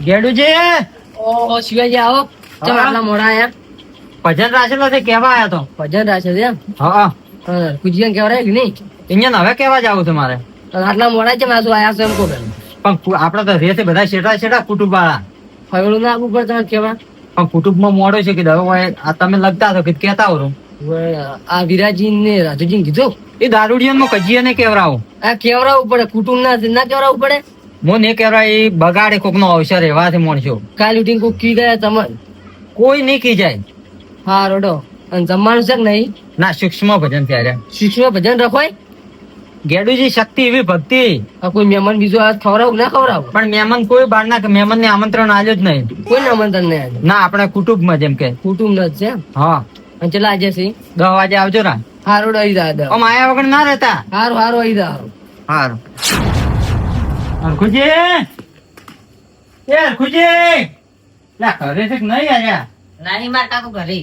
ગેડુજી ઓ શિવાજી આવો. ચમ આટલા મોડા આયા? ભજન રાખેલો છે કેવા આયા તો? ભજન રાખે છે એમ? હા કુજીયાને કહેવાય કે નહીં? અહીંયા હવે કેવા જાવ તમારે? આટલા મોડા છે માસુ આયા છે એમ કહો પેલું. પણ આપડે તો રેસે બધા શેઠા શેઠા કુટુંબ વાળા. ફગડું ના આપવું પડે તમે કેવા? પણ કુટુંબમાં મોડો છે કે દવા આ તમે લગતા છો કે કેતા હો આ વિરાજી ને રાજુજી ને કીધું એ દારૂડિયામાં કજીયા ને કેવરાવું. આ કેવરાવું પડે, કુટુંબ ના કેવરાવું પડે. મોને કેવરા એ બગાડે કોક નો અવસર એવાથી મોણશો. કાલ ઉઠીને કોક કી ગયા તમે? કોઈ નહીં કી જાય. હા રોડો. અને જમવાનું છે કે નહીં? ના સૂક્ષ્મ ભજન ત્યારે શિક્ષણ ભજન રખવાય. ગેડુજી શક્તિ એવી ભક્તિ. કોઈ મહેમાન બીજો આ ખવડાવું ના ખવડાવું? પણ મહેમાન કોઈ બહાર ના મહેમાન ને આમંત્રણ આલ્યો જ નહીં. કોઈ આમંત્રણ નહીં આવ્યું? ના આપણે કુટુંબમાં જેમ કે કુટુંબ જ છે. હા. અને ચલા આજે છે 10 વાગે આવજો રા. હારું આવી જા. આમ આયા વગર ના રહેતા. હારું આવી જા. હારું. હરખુજી એ હરખુજી લા ઘરે છે કે નહીં આયા? નાની માર કાકો ઘરે.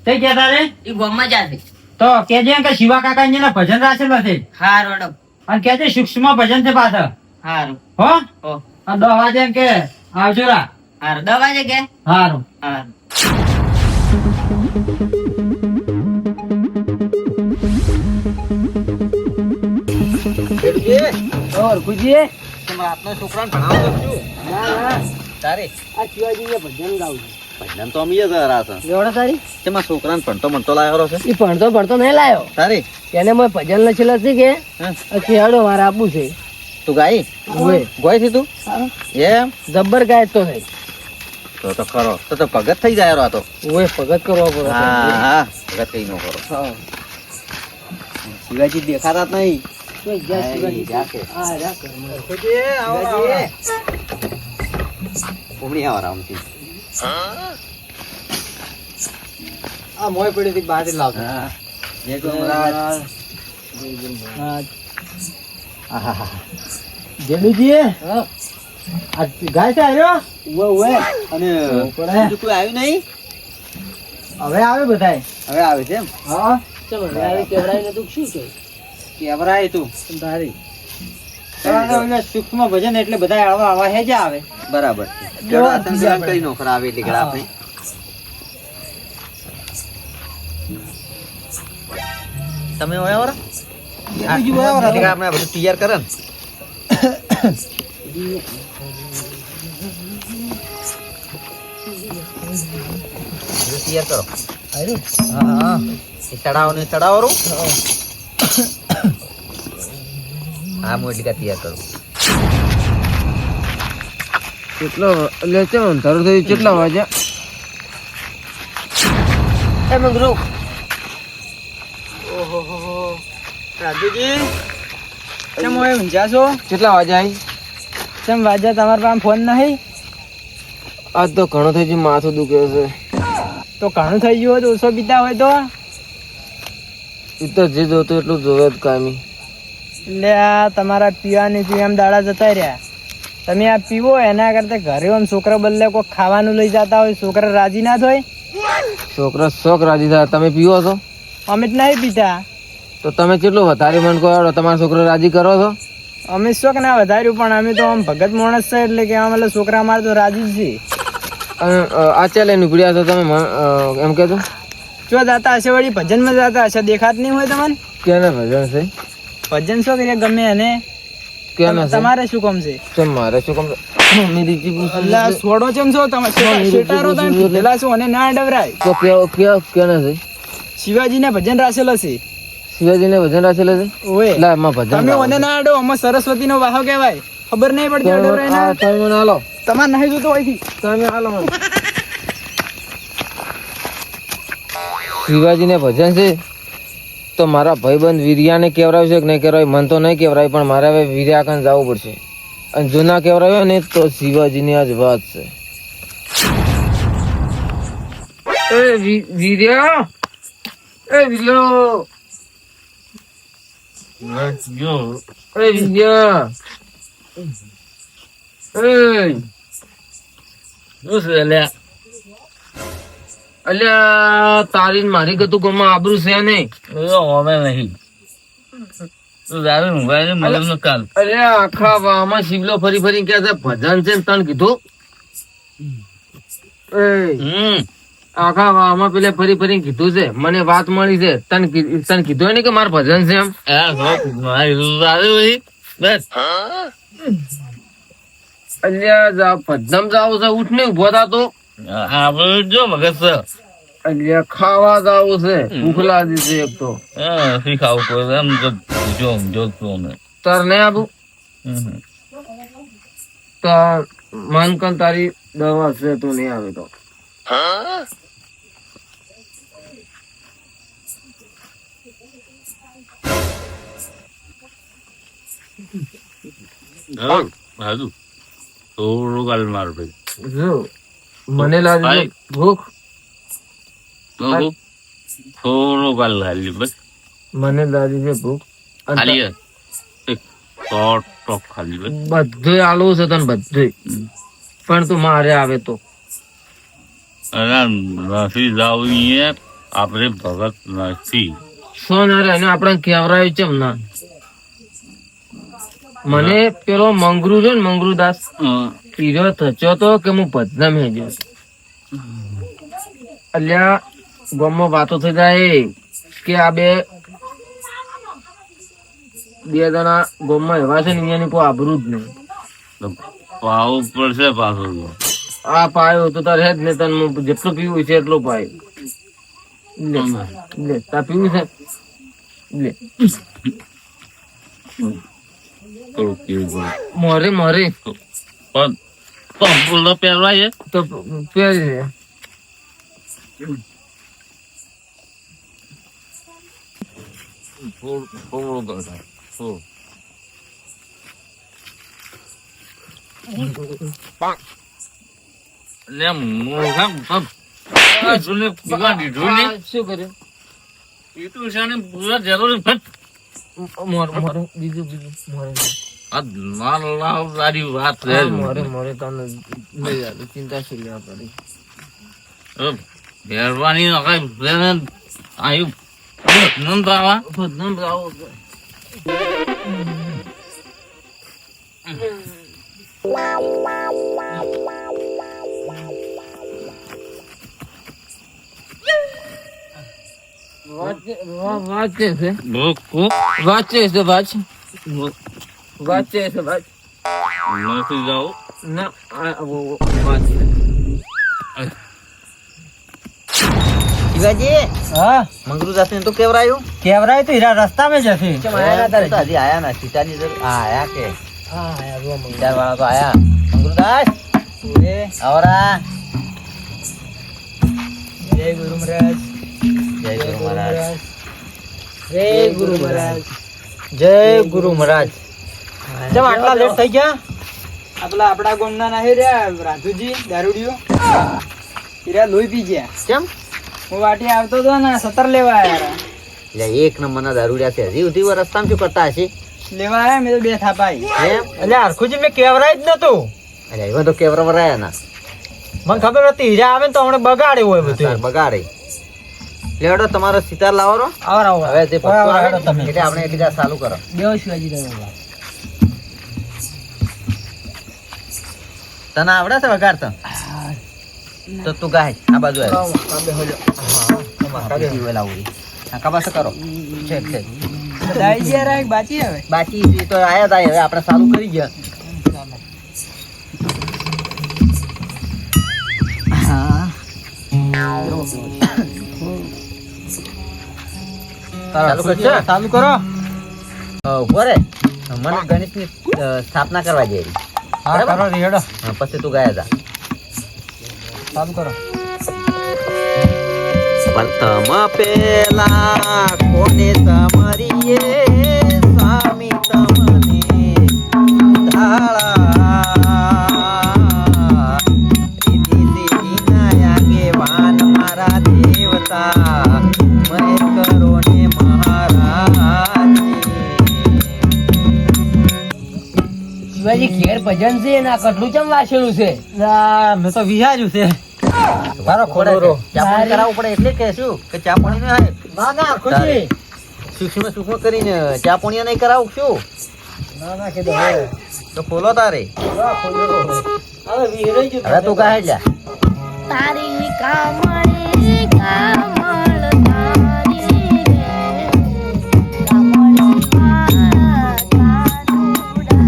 કઈ ગયા તારે? ઈ ગામમાં જાતે. તો કેજે કે શિવા કાકા ને ભજન રાખેલા છે. હા રોડો. અને કેજે સૂક્ષ્મ ભજન છે પાછળ. હારું. હો હો. 10 વાગે એમ કે આવજો રા. હારું 10 વાગે કે? હારું. હારું. છોકરાને ભણાવો છું. તારે આ શિવાજી ભજન ગાવું ભજન તો અમીએ જરા છે. છે તારી તેમાં છોકરાને ભણતો લાયો છે. ઈ ભણતો નહીં લાયો. તારે એને મેં ભજન લખેલા છે કે ખેડો મારે આપવું છે. તું ગાઈ ઓય ગોય છે તું એમ જબ્બર ગાય તો નહીં. તો ખરો તો ભગત થઈ જાય આ તો. ઓય ભગત કરવા પડે. હા ભગત થઈ નો કરો. શિવાજી દેખાતા જ નહીં. મોય પડી બહાર લાવતો. જેડુજી ગાય છે આવ્યો અને કોઈ આવ્યું નહીં. હવે આવે બધાય. હવે આવે છે એમ? હા કેવડાવીને તું શું છે? કેવરાય તું તારી સૂક્ષ્મ ભજન એટલે બધા આવા હે જ આવે. બરાબર કરી નો ખરા આવે એટલે આપણે તમે આપણે બધું તૈયાર કરે ને તૈયાર કરો. હા ચડાવો હા મોટી તૈયાર કરું. કેટલો લે છે અંધારું થયું? કેટલા વાગ્યા? એ મંગરો. ઓહો રાજુજી કેમ હોય ઊંઝા છો? કેટલા વાગ્યા? કેમ વાગ્યા? તમારા પાસે ફોન નહીં? આજ તો ઘણું થઈ ગયું, માથું દુખે છે. તો ઘણું થઈ ગયું હોય તો ઓછો પીતા હોય તો એ તો જે જોતું એટલું જોવે જ કામી. એટલે આ તમારા પીવાની એમ દાડા જતા રહ્યા. તમે આ પીવો એના કરતા ઘરે આમ છોકરા બદલે કોઈ ખાવાનું લઈ જતા હોય, છોકરા રાજી ના થાય. છોકરા શોખ રાજી થાય. તમે પીવો છો? અમે જ નહીં પીતા. તો તમે કેટલું વધારે મન કહો તમારા છોકરા રાજી કરો છો? અમે શોખ ના વધાર્યું પણ અમે તો આમ ભગત માણસ છે એટલે કે આમ છોકરા અમારે તો રાજી જ છે. અને આ ચાલે નીકળ્યા છો તમે એમ કહેતો જો જાતા હશે વળી ભજનમાં જાતા હશે, દેખાત નહીં હોય તમને? કેને ભજન છે? ભજન શું કરીએ ગમે એને. કેને તમારે શું કામ છે? કેમ મારે શું કામ? છોડો ચમ છો તમે? શેટારો તમે ભૂલેલા છો અને ના ડવરાય. તો કેને છે? શિવાજી ને ભજન રાખેલો છે. શિવાજી ને ભજન રાખેલો છે? ઓય લા માં ભજન તમે ઓને ના આડો. અમે સરસ્વતી નો વાહો કહેવાય. ખબર નહીં પડતી આડો રહીને. તમે મને હાલો. તમારે નહીં જોતો હોય થી તમે હાલો મને. શિવાજી ને ભજન છે તો મારા ભાઈબંધ વીર્યાને કેવરાવ્યું છે કે નહીં કેવરાવ્યું મને તો નહીં કેવરાય, પણ મારે હવે વીર્યા કાન જવું પડશે. અને જો ના કેવરાવ્યો ને તો શિવાજીની આ જ વાત છે. વીર્યા અલ્યા તારી મારી ગતું ગમમાં આબરૂ છે નહીં. અમે નહીં અલ્યા આખા વામાં શિવલો ફરી ફરી કે છે ભજન છે ને તને કીધું આખા વાવમાં પેલે ફરી કીધું છે, મને વાત મળી છે. તને કીધું ને કે મારું ભજન છે એમ? અલ્યા ભજન જાવું છે, ઉઠ ને ઉભો થતો. જો મગજ અલ્યા ખાવા જાવું છે, ભૂખ લાગી છે એક તો. શીખાવું પડે એમ જો તાર નહીં આપું તો મન કન તારી દવા છે, તું નહીં આવે તો. થોડું ગાલ માર ભાઈ. જો મને લાગે છે ભૂખ, થોડું ગાલ ખાલી બસ મને લાગે છે ભૂખ. ખાલી ટોક ખાલી બસ. બધું આલવું છે તને, બધું. પણ તું મારે આવે તો નથી જાવું આપડે ભગત નથી. સોનારે એને આપણે કેવરાયું છે ના. મને પેલો મંગરૂ છે ને, મંગરૂ દાસ પીરો થચો તો કે હું ભજના મેં અલ્યા ગામમાં વાતો થઈ જાય કે આ બે જણા ગામમાં એવા છે ને અહીંયાની કોઈ આબરૂ જ નહીં. પાવું પડશે પાછું. આ પાયો તો તારે જ ને, તને જેટલું પીવું છે એટલું પાય. લે તાર પીવું છે લે. મોરે પણ પહેરવાય તો પહેરી શું કર્યું? બીજું મોરે તને લઈ આવે, ચિંતા શું લેવા પડી? મહેરબાની આવ્યું વાંચે છે નથી જાઉં ના. શિવાજી, હા મંગરૂ જાતે તો કેવરાયું તો હીરા રસ્તામાં જ હશે. હજી આયા ના સીતાની આયા કે મંગદાર વાળા તો આયા. મંગરૂદાસ આવરા. જય ગુરુ મહારાજ. જય ગુરુ મહારાજ. જય ગુરુ મહારાજ. જય ગુરુ મહારાજ. કેમ આટલા લેટ થઈ ગયા? આપડા ગામના ના રહ્યા રાજુજી દારૂડિયો હીરા લોહી પી ગયા. કેમ? હું વાટી આવતો હતો ને 17 લેવા આયા. એટલે એક નંબર ના દારૂડિયા છે. હજી સુધી રસ્તામાં શું કરતા હશે? લેવા આયા મેં તો બે થાપાઈ. એમ? એટલે હરખુજી મેં કેવરાય જ નતું. એટલે એવા તો કેવરાયા ના. મને ખબર હતી હીરા આવે ને તો હમણાં બગાડે હોય બધું. બગાડે. લેડો તમારો સિતાર લાવો. હવે તે એટલે આપણે એકબીજા ચાલુ કરો. બે શિવાજી તને આવડે છે વગાડતા? તો તું ગાય આ બાજુ બાકી તો આયા થાય. હવે આપણે ચાલુ કરી ગયા. ચાલુ કરો. ઉભો રે, મને ગણિત ની સ્થાપના કરવા જઈ. પછી તું ગયા તા. ચાલુ કરો. પ્રથમ પેલા કોને સમરીએ સ્વામી તમને ધાળા રીતિ સીધી નાયા કે વાન મારા દેવતા મહેર કરો ને મહારાજ. શિવાજી ઘેર ભજન છે ને આ કટલું ચમ વાસેલું છે? મેં તો વિચાર્યું છે મારો ખોડો ચા પાણી કરાવવું પડે એટલે કે શું કે ચા પાણી ના ના ખુશી સૂક્ષ્મ કરીને ચા પાણી નહીં કરાવું શું? ના ના કીધું તો ખોલો તારે. હવે વિહરાઈ ગયું. હવે તું કહે લ્યા. તારી કામળી કામળ તારી રે કામળી મારા કાનુડા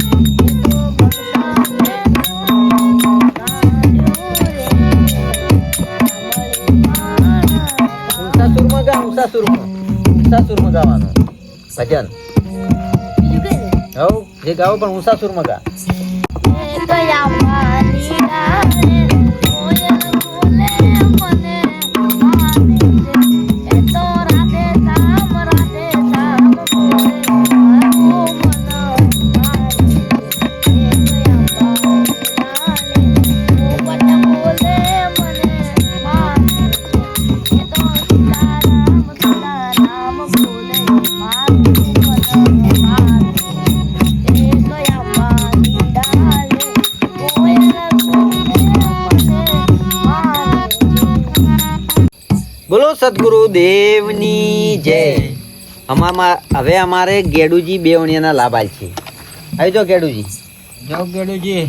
એ તો ભગવાન ઊંચા સુરમાં ગાવાનું ભજન. હવ જે ગાવ પણ ઊંચા સુરમાં ગા. ગયા મારી ડારે કોયલ બોલે મને માને છે એ તો રાધે શ્યામ બોલે મારો મન મારે એ ગયા મારી ડારે પોપટ બોલે મને માને એ તો સીતારામ બોલે મારું મન મારે એ ગયા મારી ડારે કોયલ બોલે મને મારે બોલો સદગુરુ દેવની જય. હવે અમારે ગેડુજી બેવણીયાના લાભ આલ છે. આવી જો ગેડુજી. જાઓ ગેડુજી.